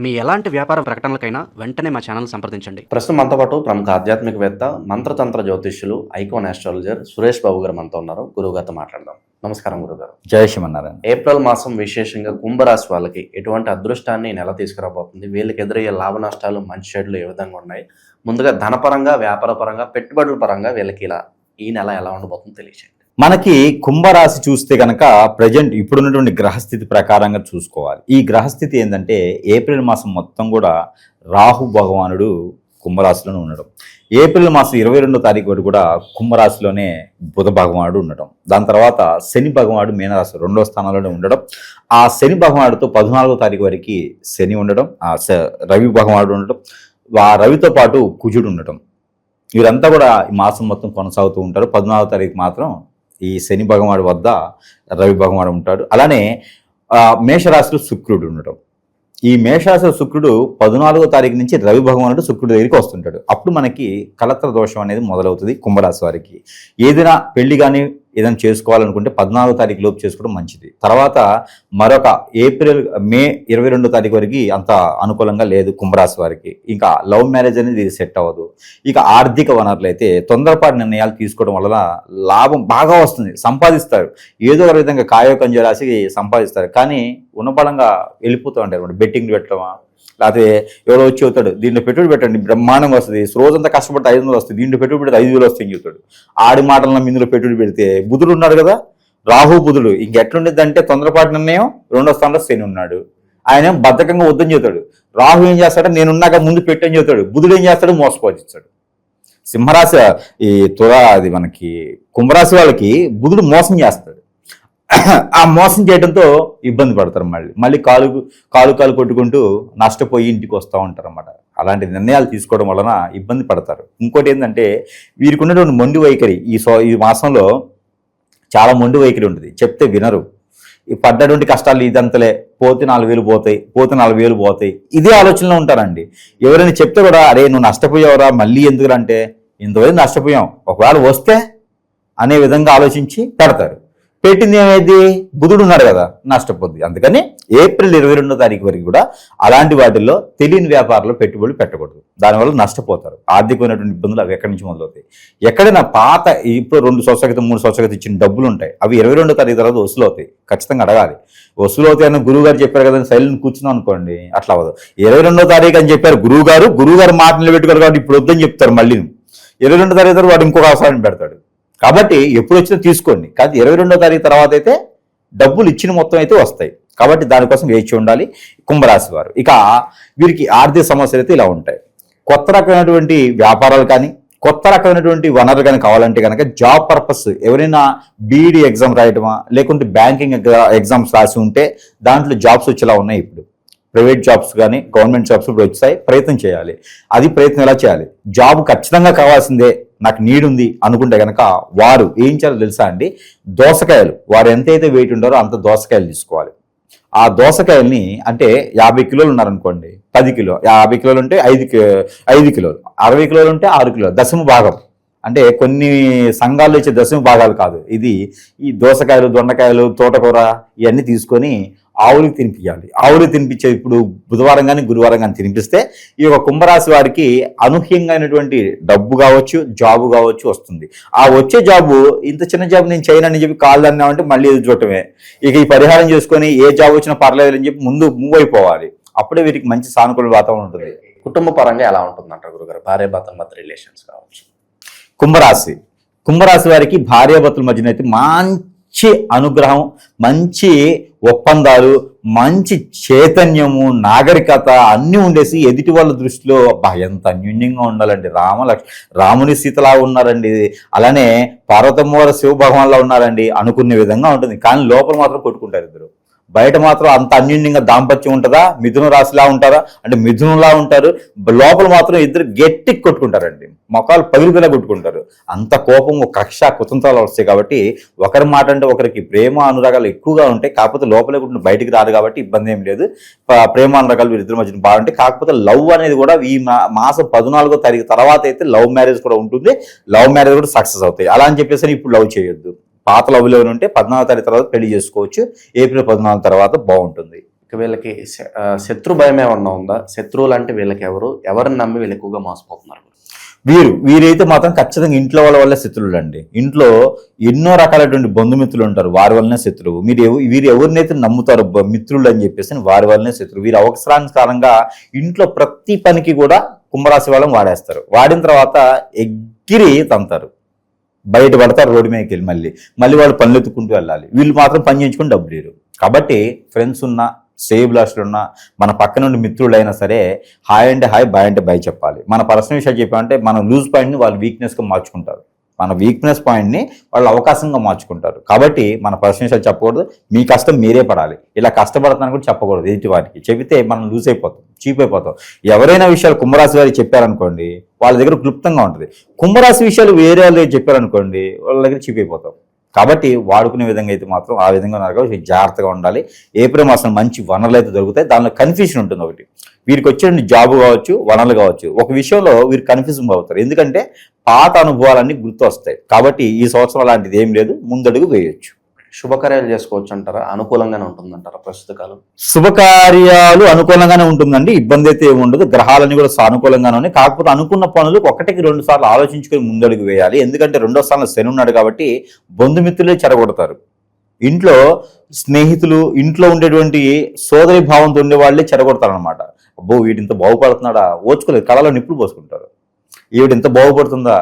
మీ ఎలాంటి వ్యాపార ప్రకటనలకైనా వెంటనే మా ఛానల్ సంప్రదించండి. ప్రస్తుతం మనతో పాటు ప్రముఖ ఆధ్యాత్మికవేత్త, మంత్రతంత్ర జ్యోతిష్యులు, ఐకాన్ ఆస్ట్రాలజర్ సురేష్ బాబు గారు మనతో ఉన్నారు. గురువుగారితో మాట్లాడదాం. నమస్కారం గురుగారు. జయ శ్రీమన్నారాయణ. ఏప్రిల్ మాసం విశేషంగా కుంభరాశి వాళ్ళకి ఎటువంటి అదృష్టాన్ని నెల తీసుకురాబోతుంది? వీళ్ళకి ఎదురయ్యే లాభ నష్టాలు, మంచి చెడులు ఏ విధంగా ఉన్నాయి? ముందుగా ధనపరంగా, వ్యాపార పరంగా, పెట్టుబడుల పరంగా వీళ్ళకి ఈ నెల ఎలా ఉండబోతుందో తెలియజేయండి. మనకి కుంభరాశి చూస్తే కనుక ప్రజెంట్ ఇప్పుడున్నటువంటి గ్రహస్థితి ప్రకారంగా చూసుకోవాలి. ఈ గ్రహస్థితి ఏంటంటే ఏప్రిల్ మాసం మొత్తం కూడా రాహు భగవానుడు కుంభరాశిలోనే ఉండడం, ఏప్రిల్ మాసం 22వ తారీఖు వరకు కూడా కుంభరాశిలోనే బుధ భగవానుడు ఉండడం, దాని తర్వాత శని భగవానుడు మీనరాశి 2వ స్థానంలోనే ఉండడం, ఆ శని భగవానుడితో 14వ తారీఖు వరకు శని ఉండడం, రవి భగవానుడు ఉండడం, ఆ రవితో పాటు కుజుడు ఉండటం, వీరంతా కూడా ఈ మాసం మొత్తం కొనసాగుతూ ఉంటారు. 14వ తారీఖు మాత్రం ఈ శని భగవానుడి వద్ద రవి భగవానుడు ఉంటాడు. అలానే మేషరాశిలో శుక్రుడు ఉండటం, ఈ మేషరాశిలో శుక్రుడు 14వ తారీఖు నుంచి రవి భగవానుడు శుక్రుడి దగ్గరికి వస్తుంటాడు. అప్పుడు మనకి కలత్ర దోషం అనేది మొదలవుతుంది కుంభరాశి వారికి. ఏదైనా పెళ్లి కానీ ఏదైనా చేసుకోవాలనుకుంటే 14వ తారీఖు లోపు చేసుకోవడం మంచిది. తర్వాత మరొక మే 22వ తారీఖు వరకు అంత అనుకూలంగా లేదు కుంభరాశి వారికి. ఇంకా లవ్ మ్యారేజ్ అనేది సెట్ అవ్వదు. ఇక ఆర్థిక వనరులు అయితే తొందరపాటు నిర్ణయాలు తీసుకోవడం వల్ల లాభం బాగా వస్తుంది, సంపాదిస్తారు. ఏదో ఒక విధంగా కాయో కంజో రాసి సంపాదిస్తారు. కానీ ఉన్నపళంగా వెళ్ళిపోతూ ఉంటారు. బెట్టింగ్ పెట్టడమా, లేకపోతే ఎవరో వచ్చి అవుతాడు దీంట్లో పెట్టుబడి పెట్టండి బ్రహ్మాండంగా వస్తుంది, రోజంతా కష్టపడితే 500 వస్తుంది, దీంట్లో పెట్టుబడి పెడితే 5,000 వస్తాయని చెబుతాడు. ఆడి మాటలను ఇందులో పెట్టుబడి పెడితే బుధుడు ఉన్నాడు కదా, రాహు బుధుడు ఇంకెట్లుండేది అంటే తొందరపాటు నిర్ణయం. 2వ స్థానంలో శని ఉన్నాడు, ఆయన బద్ధకంగా వద్దని చెబుతాడు. రాహు ఏం చేస్తాడో నేనున్నాక ముందు పెట్టని చెబుతాడు. బుధుడు ఏం చేస్తాడు, మోసపోజిస్తాడు. సింహరాశి అది మనకి కుంభరాశి వాళ్ళకి బుధుడు మోసం చేస్తాడు. ఆ మోసం చేయడంతో ఇబ్బంది పడతారు. మళ్ళీ కాలు కొట్టుకుంటూ నష్టపోయి ఇంటికి వస్తూ ఉంటారు అన్నమాట. అలాంటి నిర్ణయాలు తీసుకోవడం వలన ఇబ్బంది పడతారు. ఇంకోటి ఏంటంటే వీరికి ఉన్నటువంటి మొండి వైఖరి ఈ మాసంలో చాలా మొండి వైఖరి ఉంటుంది. చెప్తే వినరు. ఈ పడ్డటువంటి కష్టాలు ఇదంతలే, పోతే 4,000 పోతాయి, పోతే 4,000 పోతాయి, ఇదే ఆలోచనలో ఉంటారండి. ఎవరైనా చెప్తే కూడా అరే నువ్వు నష్టపోయావురా మళ్ళీ ఎందుకురా ఇంతవరకు నష్టపోయాం, ఒకవేళ వస్తే అనే విధంగా ఆలోచించి పెడతారు. పెట్టింది ఏమైంది, బుధుడు ఉన్నాడు కదా, నష్టపోద్ది. అందుకని ఏప్రిల్ 22వ తారీఖు వరకు కూడా అలాంటి వాటిల్లో తెలియని వ్యాపారాల్లో పెట్టుబడులు పెట్టకూడదు. దానివల్ల నష్టపోతారు. ఆర్థికమైనటువంటి ఇబ్బందులు అవి ఎక్కడి నుంచి మొదలవుతాయి. ఎక్కడైనా పాత ఇప్పుడు 2 సంవత్సరాల క్రితం 3 సంవత్సరాల క్రితం ఇచ్చిన డబ్బులు ఉంటాయి, అవి 22వ తారీఖు తర్వాత వసూలు అవుతాయి. ఖచ్చితంగా అడగాలి. వసూలు అవుతాయి అని గురువు గారు చెప్పారు కదా సైలెంట్ కూర్చున్నాం అనుకోండి, అట్లా అవ్వదు. 22వ తారీఖు అని చెప్పారు గురువు గారు మాట నిలబెట్టుకోరు కాబట్టి ఇప్పుడు వద్దని చెప్తారు. మళ్ళీ 22వ తారీఖు తర్వాత వాడు ఇంకొక అవసరాన్ని పెడతాడు. కాబట్టి ఎప్పుడు వచ్చినా తీసుకోండి, కానీ 22వ తారీఖు తర్వాత అయితే డబ్బులు ఇచ్చిన మొత్తం అయితే వస్తాయి. కాబట్టి దానికోసం వేచి ఉండాలి కుంభరాశి వారు. ఇక వీరికి ఆర్థిక సమస్యలు అయితే ఇలా ఉంటాయి. కొత్త రకమైనటువంటి వ్యాపారాలు కానీ, కొత్త రకమైనటువంటి వనరులు కానీ కావాలంటే కనుక జాబ్ పర్పస్ ఎవరైనా బీఈడీ ఎగ్జామ్ రాయటమా, లేకుంటే బ్యాంకింగ్ ఎగ్జామ్స్ రాసి ఉంటే దాంట్లో జాబ్స్ వచ్చేలా ఉన్నాయి. ఇప్పుడు ప్రైవేట్ జాబ్స్ కానీ గవర్నమెంట్ జాబ్స్ ఇప్పుడు వచ్చాయి, ప్రయత్నం చేయాలి. అది ప్రయత్నం ఎలా చేయాలి, జాబ్ ఖచ్చితంగా కావాల్సిందే, నాకు నీడ్ ఉంది అనుకుంటే కనుక వారు ఏం చేయాలో తెలుసా అండి, దోసకాయలు వారు ఎంతైతే వెయిట్ ఉంటారో అంత దోసకాయలు తీసుకోవాలి. ఆ దోసకాయల్ని అంటే 50 కిలోలు ఉన్నారనుకోండి, 10 కిలో, 50 కిలోలు ఉంటే 5 కిలోలు, 60 కిలోలు ఉంటే 6 కిలోలు, దశమ భాగం. అంటే కొన్ని సంఘాల్లో ఇచ్చే దశమ భాగాలు కాదు, ఇది ఈ దోసకాయలు, దొండకాయలు, తోటకూర ఇవన్నీ తీసుకొని ఆవులకు తినిపించాలి. ఆవులు తినిపించే ఇప్పుడు బుధవారం కానీ గురువారం కానీ తినిపిస్తే ఈ యొక్క కుంభరాశి వారికి అనూహ్యంగా అయినటువంటి డబ్బు కావచ్చు, జాబు కావచ్చు వస్తుంది. ఆ వచ్చే జాబు ఇంత చిన్న జాబు నేను చేయనని చెప్పి కాళ్ళు అన్నామంటే మళ్ళీ ఎదురు చూడటమే. ఇక ఈ పరిహారం చేసుకొని ఏ జాబ్ వచ్చినా పర్లేదు అని చెప్పి ముందు మూవ్ అయిపోవాలి. అప్పుడే వీరికి మంచి సానుకూల వాతావరణం ఉంటుంది. కుటుంబ పరంగా ఎలా ఉంటుందంటారు గురుగారు? భార్యాభర్తల మధ్య రిలేషన్స్ కావచ్చు. కుంభరాశి వారికి భార్యాభర్తల మధ్యన అయితే మంచి అనుగ్రహం, మంచి ఒప్పందాలు, మంచి చైతన్యము, నాగరికత అన్నీ ఉండేసి ఎదుటి వాళ్ళ దృష్టిలో ఎంత అన్యోన్యంగా ఉండాలండి. రాముని సీతలా ఉన్నారండి, అలానే పార్వతమ్మవార శివ భగవాన్లా ఉన్నారండి అనుకునే విధంగా ఉంటుంది. కానీ లోపల మాత్రం కొట్టుకుంటారు ఇద్దరు. బయట మాత్రం అంత అన్యోన్యంగా దాంపత్యం ఉంటుందా? మిథున రాశిలా ఉంటారా అంటే మిథునంలా ఉంటారు, లోపల మాత్రం ఇద్దరు గట్టి కొట్టుకుంటారండి, మొక్కలు పగిలిపోయిలా కొట్టుకుంటారు. అంత కోపం, కక్ష, కుతంత్రాలు వస్తాయి. కాబట్టి ఒకరి మాట అంటే ఒకరికి ప్రేమ అనురాగాలు ఎక్కువగా ఉంటాయి. కాకపోతే లోపలే కూడా బయటికి రాదు కాబట్టి ఇబ్బంది ఏం లేదు. ప్రేమ అనురాగాలు వీరిద్దరి మధ్యన బాగుంటాయి. కాకపోతే లవ్ అనేది కూడా ఈ మాసం 14వ తారీఖు తర్వాత అయితే లవ్ మ్యారేజ్ కూడా ఉంటుంది. లవ్ మ్యారేజ్ కూడా సక్సెస్ అవుతాయి. అలా అని చెప్పేసి ఇప్పుడు లవ్ చేయొద్దు. పాత లవ్లో ఉంటే 14వ తారీఖు తర్వాత పెళ్లి చేసుకోవచ్చు. ఏప్రిల్ 14 తర్వాత బాగుంటుంది. వీళ్ళకి శత్రు భయం ఏమన్నా ఉందా? శత్రువులు అంటే వీళ్ళకి ఎవరిని నమ్మి వీళ్ళు ఎక్కువగా మోసపోతున్నారు? వీరైతే మాత్రం ఖచ్చితంగా ఇంట్లో వాళ్ళ వల్లే శత్రువులు అండి. ఇంట్లో ఎన్నో రకాలైనటువంటి బంధుమిత్రులు ఉంటారు, వారి వల్లనే శత్రువు. వీరు ఎవరినైతే నమ్ముతారు మిత్రులు అని చెప్పేసి వారి వల్లనే శత్రువు. వీరు అవసరానుసారంగా ఇంట్లో ప్రతి పనికి కూడా కుంభరాశి వాళ్ళని వాడేస్తారు. వాడిన తర్వాత ఎగిరి తంతారు, బయట పడతారు రోడ్డు మీదకి వెళ్ళి. మళ్ళీ వాళ్ళు పనులు ఎత్తుకుంటూ వెళ్ళాలి. వీళ్ళు మాత్రం పని చేయించుకుని డబ్బులు లేరు. కాబట్టి ఫ్రెండ్స్ ఉన్నా, సేబ్లాస్లు ఉన్నా, మన పక్క నుండి మిత్రులైనా సరే హాయ్ అంటే హాయ్, బాయ్ అంటే బాయ్ చెప్పాలి. మన పర్సనల్ విషయాలు చెప్పామంటే మన లూజ్ పాయింట్ని వాళ్ళు వీక్నెస్గా మార్చుకుంటారు, మన వీక్నెస్ పాయింట్ని వాళ్ళు అవకాశంగా మార్చుకుంటారు. కాబట్టి మన పర్సనల్ విషయాలు చెప్పకూడదు. మీ కష్టం మీరే పడాలి. ఇలా కష్టపడుతున్నాను కూడా చెప్పకూడదు ఎదుటి వారికి. చెబితే మనం లూజ్ అయిపోతాం, చీప్ అయిపోతాం. ఎవరైనా విషయాలు కుంభరాశి వారికి చెప్పారనుకోండి, వాళ్ళ దగ్గర క్లుప్తంగా ఉంటుంది. కుంభరాశి విషయాలు వేరే వాళ్ళ దగ్గర చెప్పారనుకోండి, వాళ్ళ దగ్గర చీప్ అయిపోతాం. కాబట్టి వాడుకునే విధంగా అయితే మాత్రం ఆ విధంగా ఉన్నారు కాబట్టి జాగ్రత్తగా ఉండాలి. ఏప్రిల్ మాసం మంచి వనరులు అయితే దొరుకుతాయి. దానిలో కన్ఫ్యూజన్ ఉంటుంది. ఒకటి వీరికి వచ్చే జాబ్ కావచ్చు, వనరులు కావచ్చు, ఒక విషయంలో వీరు కన్ఫ్యూజన్ అవుతారు. ఎందుకంటే పాత అనుభవాలన్నీ గుర్తు వస్తాయి. కాబట్టి ఈ సంవత్సరం అలాంటిది ఏం లేదు, ముందడుగు వేయొచ్చు. శుభకార్యాలు చేసుకోవచ్చు అంటారా? అనుకూలంగానే ఉంటుందంటారా ప్రస్తుత కాలం? శుభకార్యాలు అనుకూలంగానే ఉంటుందండి, ఇబ్బంది అయితే ఏమి ఉండదు. గ్రహాలన్నీ కూడా సానుకూలంగానే ఉన్నాయి. కాకపోతే అనుకున్న పనులు 1-2 సార్లు ఆలోచించుకొని ముందడుగు వేయాలి. ఎందుకంటే 2వ స్థానంలో శని ఉన్నాడు కాబట్టి బంధుమిత్రులే చెడగొడతారు. ఇంట్లో స్నేహితులు, ఇంట్లో ఉండేటువంటి సోదరి భావంతో ఉండే వాళ్ళే చెడగొడతారు అనమాట. అబ్బో వీడింత బాగుపడుతున్నాడా, ఓచుకోలేదు, కళలో నిప్పులు పోసుకుంటారు. ఈవిడింత బాగుపడుతుందా,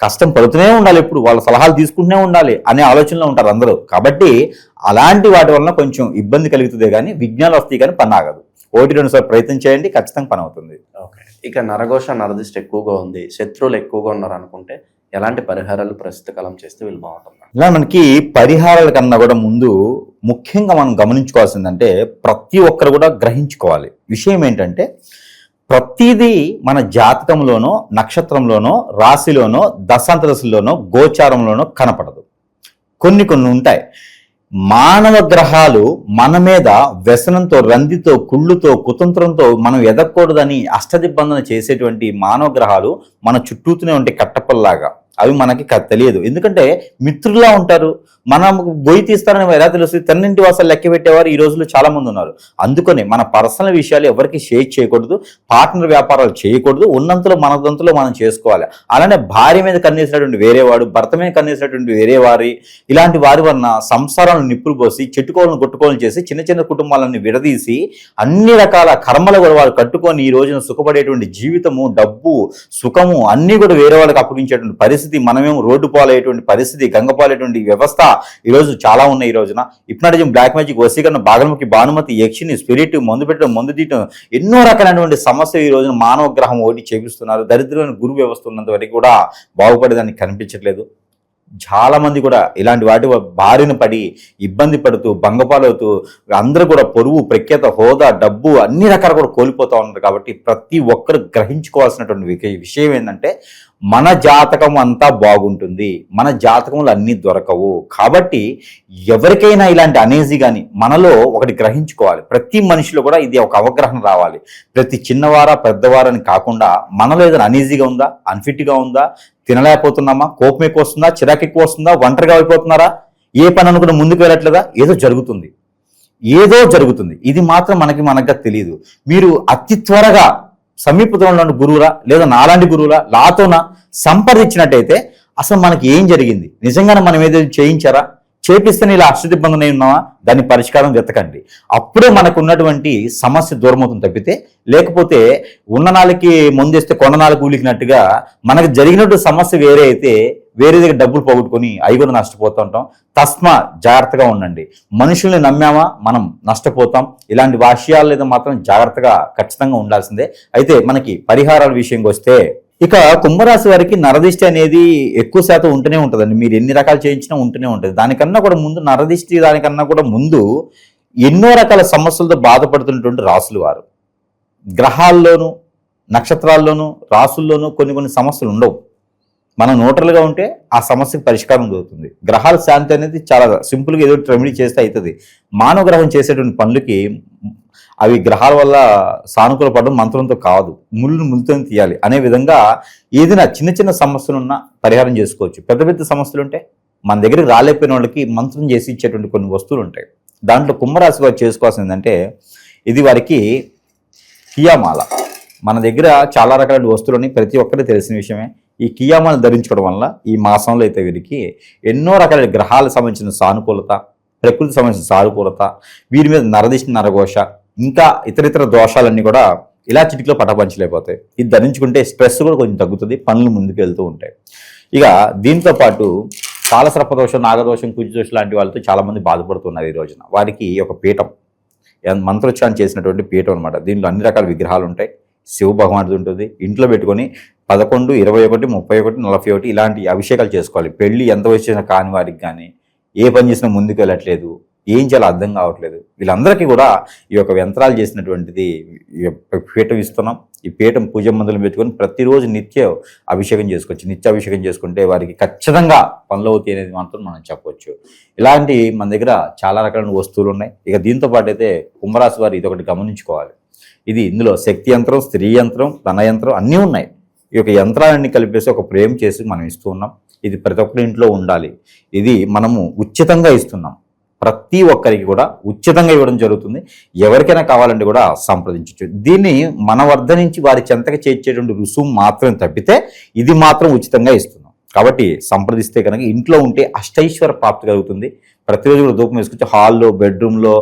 కష్టం పడుతూనే ఉండాలి, ఎప్పుడు వాళ్ళ సలహాలు తీసుకుంటూనే ఉండాలి అనే ఆలోచనలో ఉంటారు అందరూ. కాబట్టి అలాంటి వాటి వలన కొంచెం ఇబ్బంది కలుగుతుంది, కానీ విజ్ఞానాలు వస్తాయి, కానీ పని ఆగదు. 1-2 సార్లు ప్రయత్నం చేయండి, ఖచ్చితంగా పని అవుతుంది. ఓకే. ఇక నరఘోష, నరదిష్టి ఎక్కువగా ఉంది, శత్రువులు ఎక్కువగా ఉన్నారు అనుకుంటే ఎలాంటి పరిహారాలు ప్రస్తుత కాలం చేస్తే వీళ్ళు బాగుంటుంది? ఇలా మనకి పరిహారాల కన్నా కూడా ముందు ముఖ్యంగా మనం గమనించుకోవాల్సిందంటే ప్రతి ఒక్కరు కూడా గ్రహించుకోవాలి విషయం ఏంటంటే, ప్రతిదీ మన జాతకంలోనో, నక్షత్రంలోనో, రాశిలోనో, దశాంతరశిలోనో, గోచారంలోనో కనపడదు. కొన్ని ఉంటాయి. మానవ గ్రహాలు మన మీద వ్యసనంతో, రందితో, కుళ్ళుతో, కుతంత్రంతో మనం ఎదగకూడదని అష్టదిబ్బందన చేసేటువంటి మానవ గ్రహాలు మన చుట్టూతూనే ఉంటాయి కట్టపల్లాగా. అవి మనకి తెలియదు. ఎందుకంటే మిత్రులా ఉంటారు. మనం గొయ్యి తీస్తారని ఎలా తెలుస్తుంది? తన్నింటి వాసాలు లెక్క పెట్టేవారు ఈ రోజుల్లో చాలా మంది ఉన్నారు. అందుకని మన పర్సనల్ విషయాలు ఎవరికి షేర్ చేయకూడదు, పార్ట్నర్ వ్యాపారాలు చేయకూడదు. ఉన్నంతలో మనదంతలో మనం చేసుకోవాలి. అలానే భార్య మీద కన్నేసినటువంటి వేరేవాడు, భర్త మీద కన్నేసినటువంటి వేరే వారి, ఇలాంటి వారి వలన సంసారాలను నిప్పులు పోసి, చెట్టుకోవాలను కొట్టుకోవాలని చేసి, చిన్న చిన్న కుటుంబాలను విడదీసి, అన్ని రకాల కర్మలు కూడా వారు కట్టుకొని ఈ రోజున సుఖపడేటువంటి జీవితము, డబ్బు, సుఖము అన్నీ కూడా వేరే వాళ్ళకి అప్పగించేటువంటి పరిస్థితి, మనమేమో రోడ్డు పాలయ్యేటువంటి పరిస్థితి, గంగపాలయ్యేటువంటి వ్యవస్థ ఈరోజు చాలా ఉన్నాయి. ఈ రోజున హిప్నాటిజం, బ్లాక్ మ్యాజిక్, వశీకరణ, బాగలముఖి, భానుమతి, యక్షిని, స్పిరిట్, మందు పెట్టడం, మందు తీయటం, ఎన్నో రకాలైనటువంటి సమస్యలు ఈ రోజున మానవ గ్రహం ఒకటి చేపిస్తున్నారు. దరిద్రమైన గురు వ్యవస్థ ఉన్నంత వరకు కూడా బాగుపడేదానికి కనిపించట్లేదు. చాలా మంది కూడా ఇలాంటి వాటి బారిన పడి ఇబ్బంది పడుతూ, భంగపాలవుతూ, అందరూ కూడా పొరుగు, ప్రఖ్యాత, హోదా, డబ్బు అన్ని రకాలు కూడా కోల్పోతూ ఉన్నారు. కాబట్టి ప్రతి ఒక్కరు గ్రహించుకోవాల్సినటువంటి విషయం ఏంటంటే, మన జాతకం అంతా బాగుంటుంది, మన జాతకంలో అన్నీ దొరకవు. కాబట్టి ఎవరికైనా ఇలాంటి అనేజీ కానీ మనలో ఒకటి గ్రహించుకోవాలి. ప్రతి మనిషిలో కూడా ఇది ఒక అవగాహన రావాలి. ప్రతి చిన్నవారా పెద్దవారని కాకుండా మనలో ఏదైనా అనేజీగా ఉందా, అన్ఫిట్గా ఉందా, తినలేకపోతున్నామా, కోపం ఎక్కువ వస్తుందా, చిరాకు ఎక్కువ వస్తుందా, ఒంటరిగా అయిపోతున్నారా, ఏ పని అనుకున్నా ముందుకు వెళ్ళట్లేదా, ఏదో జరుగుతుంది. ఇది మాత్రం మనకు తెలియదు. మీరు అతి త్వరగా సమీపంలో గురువులా లేదా నాలాంటి గురువులా లాతోనా సంప్రదించినట్టయితే అసలు మనకి ఏం జరిగింది, నిజంగానే మనం ఏదైనా చేయించారా, చేపిస్తే ఇలా అష్టదిబ్బందనై ఉన్నావా, దాని పరిష్కారం వెతకండి. అప్పుడే మనకు ఉన్నటువంటి సమస్య దూరమవుతుంది తప్పితే, లేకపోతే ఉన్న నాళ్ళకి ముందేస్తే కొండ నాళ్ళకి ఊలికినట్టుగా మనకు జరిగినట్టు సమస్య వేరే అయితే వేరే దగ్గర డబ్బులు పోగొట్టుకొని అవి కూడా నష్టపోతూ ఉంటాం. తస్మా జాగ్రత్తగా ఉండండి. మనుషుల్ని నమ్మామా మనం నష్టపోతాం. ఇలాంటి విషయాలు లేదా మాత్రం జాగ్రత్తగా ఖచ్చితంగా ఉండాల్సిందే. అయితే మనకి పరిహారాల విషయంకి వస్తే, ఇక కుంభరాశి వారికి నరదిష్టి అనేది ఎక్కువ శాతం ఉంటూనే ఉంటుందండి. మీరు ఎన్ని రకాలు చేయించినా ఉంటూనే ఉంటుంది. దానికన్నా కూడా ముందు నరదిష్టి, దానికన్నా కూడా ముందు ఎన్నో రకాల సమస్యలతో బాధపడుతున్నటువంటి రాసులు వారు. గ్రహాల్లోనూ, నక్షత్రాల్లోనూ, రాసుల్లోనూ కొన్ని సమస్యలు ఉండవు. మనం న్యూట్రల్గా ఉంటే ఆ సమస్యకు పరిష్కారం దొరుకుతుంది. గ్రహాల శాంతి అనేది చాలా సింపుల్గా ఏదో రెమెడీ చేస్తే అవుతుంది. మానవ గ్రహం చేసేటువంటి పనులకి అవి గ్రహాల వల్ల సానుకూల పడడం మంత్రంతో కాదు, ముళ్ళుతో తీయాలి అనే విధంగా ఏదైనా చిన్న సమస్యలున్నా పరిహారం చేసుకోవచ్చు. పెద్ద సమస్యలు ఉంటే మన దగ్గరికి రాలేకపోయిన వాళ్ళకి మంత్రం చేసి ఇచ్చేటువంటి కొన్ని వస్తువులు ఉంటాయి. దాంట్లో కుంభరాశి వారు చేసుకోవాల్సింది ఏంటంటే, ఇది వారికి కియామాల. మన దగ్గర చాలా రకాల వస్తువులని ప్రతి ఒక్కరికి తెలిసిన విషయమే. ఈ కియామాలను ధరించుకోవడం వల్ల ఈ మాసంలో అయితే వీరికి ఎన్నో రకాల గ్రహాలకు సంబంధించిన సానుకూలత, ప్రకృతికి సంబంధించిన సానుకూలత, వీరి మీద నరదిష్టి నరఘోష, ఇంకా ఇతరితర దోషాలన్నీ కూడా ఇలా చిటికలో పటపంచలేకపోతాయి. ఇది ధరించుకుంటే స్ట్రెస్ కూడా కొంచెం తగ్గుతుంది, పనులు ముందుకు వెళ్తూ ఉంటాయి. ఇక దీంతో పాటు కాలసర్పదోషం, నాగదోషం, కుజదోషం లాంటి వాళ్ళతో చాలామంది బాధపడుతున్నారు ఈ రోజున. వారికి ఒక పీఠం, మంత్రోచ్చారణ చేసినటువంటి పీఠం అనమాట. దీంట్లో అన్ని రకాల విగ్రహాలు ఉంటాయి. శివ భగవానుడు ఉంటుంది. ఇంట్లో పెట్టుకొని 11, 21, 31, 41 ఇలాంటి అభిషేకాలు చేసుకోవాలి. పెళ్లి ఎంత వయసు చేసినా కాని వారికి కానీ, ఏ పని చేసినా ముందుకు వెళ్ళట్లేదు, ఏం చేయాలో అర్థం కావట్లేదు, వీళ్ళందరికీ కూడా ఈ యొక్క యంత్రాలు చేసినటువంటిది పీఠం ఇస్తున్నాం. ఈ పీఠం పూజ మందులు పెట్టుకొని ప్రతిరోజు నిత్య అభిషేకం చేసుకోవచ్చు. నిత్య అభిషేకం చేసుకుంటే వారికి ఖచ్చితంగా పనులు అవుతాయి అనేది మాత్రం మనం చెప్పవచ్చు. ఇలాంటి మన దగ్గర చాలా రకాల వస్తువులు ఉన్నాయి. ఇక దీంతో పాటు అయితే కుంభరాశి వారు ఇది ఒకటి గమనించుకోవాలి. ఇది ఇందులో శక్తి యంత్రం, స్త్రీ యంత్రం, ధన యంత్రం అన్నీ ఉన్నాయి. ఈ యొక్క యంత్రాలన్నీ కలిపేసి ఒక ప్రేమ చేసి మనం ఇస్తూ ఉన్నాం. ఇది ప్రతి ఒక్కరి ఇంట్లో ఉండాలి. ఇది మనము ఉచితంగా ఇస్తున్నాం. ప్రతి ఒక్కరికి కూడా ఉచితంగా ఇవ్వడం జరుగుతుంది. ఎవరికైనా కావాలంటే కూడా సంప్రదించవచ్చు. దీన్ని మన వద్ద నుంచి వారి చెంతకి చేర్చేటువంటి రుసుము మాత్రం తప్పితే ఇది మాత్రం ఉచితంగా ఇస్తున్నాం. కాబట్టి సంప్రదిస్తే కనుక ఇంట్లో ఉంటే అష్టైశ్వర ప్రాప్తి కలుగుతుంది. ప్రతిరోజు కూడా ధూపం వేసుకొచ్చి హాల్లో, బెడ్రూమ్లో,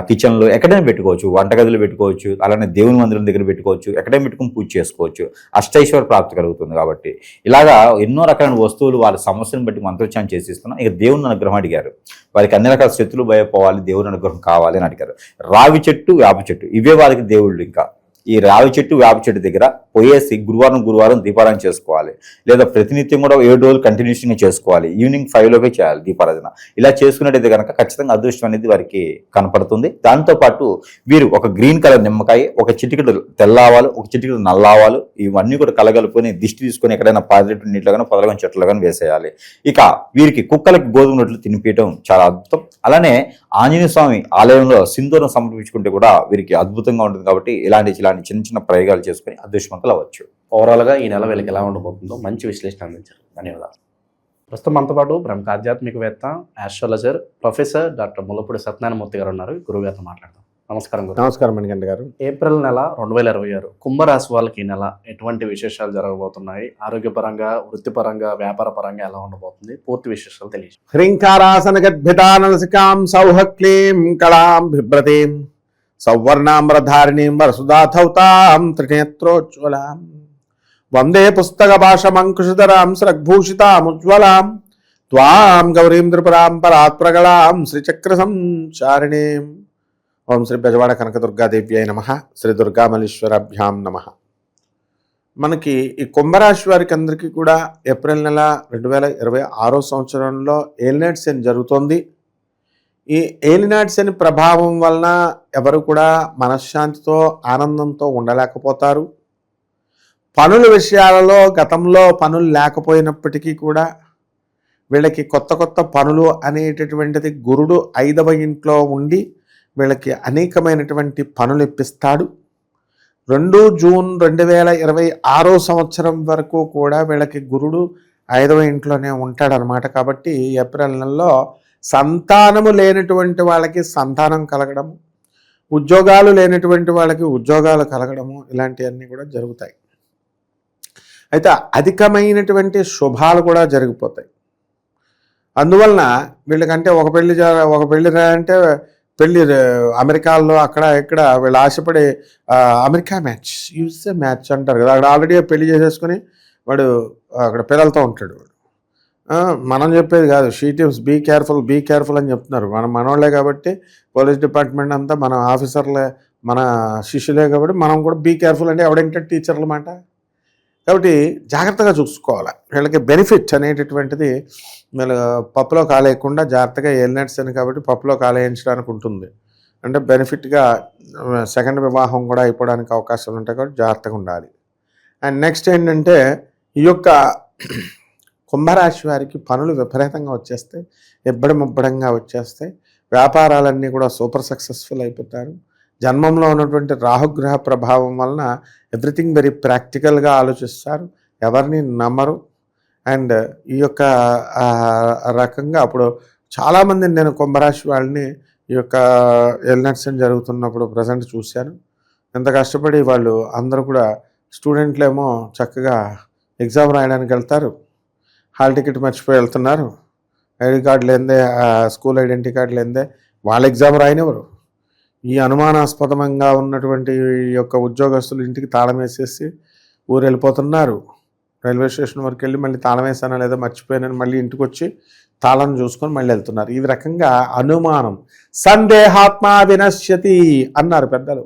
కిచెన్లో ఎక్కడైనా పెట్టుకోవచ్చు, వంటగదిలో పెట్టుకోవచ్చు, అలానే దేవుని మందిరం దగ్గర పెట్టుకోవచ్చు, ఎక్కడైనా పెట్టుకుని పూజ చేసుకోవచ్చు. అష్టైశ్వర ప్రాప్తి కలుగుతుంది. కాబట్టి ఇలాగా ఎన్నో రకాల వస్తువులు వాళ్ళ సమస్యను బట్టి మంత్రోచ్చారణ చేసి ఇస్తున్నాం. ఇక దేవుని అనుగ్రహం అడిగారు. వారికి అన్ని రకాల శత్రులు భయపోవాలి, దేవుని అనుగ్రహం కావాలి అని అడిగారు. రావి చెట్టు, వేప చెట్టు ఇవే వారికి దేవుళ్ళు. ఇంకా ఈ రావి చెట్టు, వేప చెట్టు దగ్గర పోయేసి గురువారం దీపారాధన చేసుకోవాలి. లేదా ప్రతినిత్యం కూడా 7 రోజులు కంటిన్యూషన్గా చేసుకోవాలి. ఈవినింగ్ 5లోపే చేయాలి దీపారాధన. ఇలా చేసుకున్నట్టయితే కనుక ఖచ్చితంగా అదృష్టం అనేది వారికి కనపడుతుంది. దాంతోపాటు వీరు ఒక గ్రీన్ కలర్ నిమ్మకాయ, ఒక చిటికెడు తెల్ల ఆవాలు, ఒక చిటికెడు నల్ల ఆవాలు ఇవన్నీ కూడా కలగలుపుకొని దిష్టి తీసుకొని ఎక్కడైనా పారేటు నీటిలో కానీ పొదల కానీ చెట్లు కానీ వేసేయాలి. ఇక వీరికి కుక్కలకి గోధుమ రొట్టెలు తినిపించడం చాలా అద్భుతం. అలానే ఆంజనేయ స్వామి ఆలయంలో సింధూరం సమర్పించుకుంటే కూడా వీరికి అద్భుతంగా ఉంటుంది. కాబట్టి ఇలాంటి చిన్న చిన్న ప్రయోగాలు చేసుకుని అదృష్టవంతులు అవ్వచ్చు. ఓవరాల్గా ఈ నెల వీళ్ళకి ఎలా ఉండబోతుందో మంచి విశ్లేషణ అందించారు. ధన్యవాదాలు. ప్రస్తుతం మనతో పాటు ప్రముఖ ఆధ్యాత్మికవేత్త, astrologer professor doctor Mullapudi Satyanarayana Murthy గారు ఉన్నారు. గురుగారితో మాట్లాడదాం. నమస్కారం గురు. నమస్కారం మణికంఠ గారు. ఏప్రిల్ నెల 2026 కుంభరాశి వాళ్ళకి ఈ నెల ఎటువంటి విశేషాలు జరగబోతున్నాయి? ఆరోగ్యపరంగా, వృత్తిపరంగా, వ్యాపార పరంగా ఎలా ఉండబోతుంది? పూర్తి విశేషాలు తెలియదు. హ్రీంకారాసన గద్భితానలసికాం సౌహక్లీం కళాం బిభ్రతీం సౌవర్ణామ్రధారిణీం వరసుధాధౌతాం త్రినేత్రోజ్వలాం వందే పుస్తక భాషమంకుశధరాం స్రగ్భూషితాముజ్వలాం త్వాం గౌరీం త్రిపురాం పరాత్ప్రగళాం శ్రీచక్ర సంచారిణీం. ఓం శ్రీ బెజవాడ కనకదుర్గాదేవ్యై నమః. శ్రీ దుర్గామల్లీశ్వరాభ్యాం నమః. మనకి ఈ కుంభరాశి వారికి అందరికీ కూడా ఏప్రిల్ నెల 2026 సంవత్సరంలో ఏలినాటి శని జరుగుతోంది. ఈ ఏలినాటి శని ప్రభావం వలన ఎవరు కూడా మనశ్శాంతితో, ఆనందంతో ఉండలేకపోతారు. పనుల విషయాలలో గతంలో పనులు లేకపోయినప్పటికీ కూడా వీళ్ళకి కొత్త కొత్త పనులు అనేటటువంటిది గురుడు 5వ ఇంట్లో ఉండి వీళ్ళకి అనేకమైనటువంటి పనులు ఇప్పిస్తాడు. 2 జూన్ 2026 సంవత్సరం వరకు కూడా వీళ్ళకి గురుడు 5వ ఇంట్లోనే ఉంటాడనమాట. కాబట్టి ఏప్రిల్ నెలలో సంతానము లేనటువంటి వాళ్ళకి సంతానం కలగడము, ఉద్యోగాలు లేనటువంటి వాళ్ళకి ఉద్యోగాలు కలగడము, ఇలాంటివన్నీ కూడా జరుగుతాయి. అయితే అధికమైనటువంటి శుభాలు కూడా జరిగిపోతాయి. అందువలన వీళ్ళకంటే ఒక పెళ్లి అంటే పెళ్ళి అమెరికాలో అక్కడ ఇక్కడ వీళ్ళు ఆశపడే అమెరికా మ్యాచ్, యూఎస్ఏ మ్యాచ్ అంటారు కదా, అక్కడ ఆల్రెడీ పెళ్లి చేసేసుకుని వాడు అక్కడ పిల్లలతో ఉంటాడు. మనం చెప్పేది కాదు, షీ టీమ్స్ బీ కేర్ఫుల్ అని చెప్తున్నారు. మనోళ్ళే కాబట్టి పోలీస్ డిపార్ట్మెంట్ అంతా మన ఆఫీసర్లే, మన శిష్యులే కాబట్టి మనం కూడా బీ కేర్ఫుల్ అంటే ఎవడంటే టీచర్ల మాట. కాబట్టి జాగ్రత్తగా చూసుకోవాలి. వీళ్ళకి బెనిఫిట్ అనేటటువంటిది వీళ్ళు పప్పులో కాలేయకుండా జాగ్రత్తగా ఏలినాటి శని కాబట్టి పప్పులో కాలేయించడానికి ఉంటుంది. అంటే బెనిఫిట్గా సెకండ్ వివాహం కూడా అయిపోవడానికి అవకాశాలు ఉంటాయి కాబట్టి జాగ్రత్తగా ఉండాలి. అండ్ నెక్స్ట్ ఏంటంటే ఈ యొక్క కుంభరాశి వారికి పనులు విపరీతంగా వచ్చేస్తాయి, ఇబ్బడముబ్బడంగా వచ్చేస్తాయి. వ్యాపారాలన్నీ కూడా సూపర్ సక్సెస్ఫుల్ అయిపోతారు. జన్మంలో ఉన్నటువంటి రాహుగ్రహ ప్రభావం వలన ఎవ్రీథింగ్ వెరీ ప్రాక్టికల్గా ఆలోచిస్తారు, ఎవరిని నమ్మరు. అండ్ ఈ యొక్క రకంగా అప్పుడు చాలామంది నేను కుంభరాశి వాళ్ళని ఈ యొక్క ఎల్నెట్సన్ జరుగుతున్నప్పుడు ప్రజెంట్ చూశాను. ఎంత కష్టపడి వాళ్ళు అందరూ కూడా స్టూడెంట్లు ఏమో చక్కగా ఎగ్జామ్ రాయడానికి వెళ్తారు, హాల్ టికెట్ మర్చిపోయి వెళ్తున్నారు, ఐడి కార్డు లేదే, స్కూల్ ఐడెంటిటీ కార్డు లేదే వాళ్ళ ఎగ్జామ్ రాయనివ్వరు. ఈ అనుమానాస్పదంగా ఉన్నటువంటి ఈ యొక్క ఉద్యోగస్తులు ఇంటికి తాళం వేసేసి ఊరు వెళ్ళిపోతున్నారు. రైల్వే స్టేషన్ వరకు వెళ్ళి మళ్ళీ తాళం వేసానా లేదా మర్చిపోయానని మళ్ళీ ఇంటికి వచ్చి తాళం చూసుకొని మళ్ళీ వెళ్తున్నారు. ఈ రకంగా అనుమానం, సందేహాత్మ వినశ్యతి అన్నారు పెద్దలు.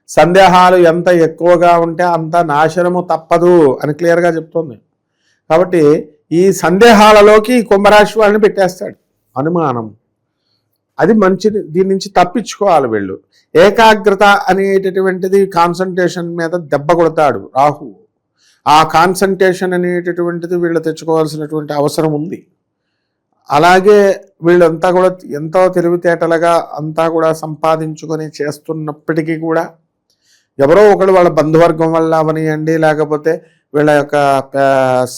సందేహాలు ఎంత ఎక్కువగా ఉంటే అంత నాశనము తప్పదు అని క్లియర్గా చెప్తోంది. కాబట్టి ఈ సందేహాలలోకి కుంభరాశి వాళ్ళని పెట్టేస్తాడు అనుమానం. అది మంచిది, దీని నుంచి తప్పించుకోవాలి వీళ్ళు. ఏకాగ్రత అనేటటువంటిది కాన్సన్ట్రేషన్ మీద దెబ్బ కొడతాడు రాహు. ఆ కాన్సన్ట్రేషన్ అనేటటువంటిది వీళ్ళు తెచ్చుకోవాల్సినటువంటి అవసరం ఉంది. అలాగే వీళ్ళంతా కూడా ఎంతో తెలివితేటలుగా అంతా కూడా సంపాదించుకొని చేస్తున్నప్పటికీ కూడా ఎవరో ఒకళ్ళు వాళ్ళ బంధువర్గం వల్ల అవనియండి, లేకపోతే వీళ్ళ యొక్క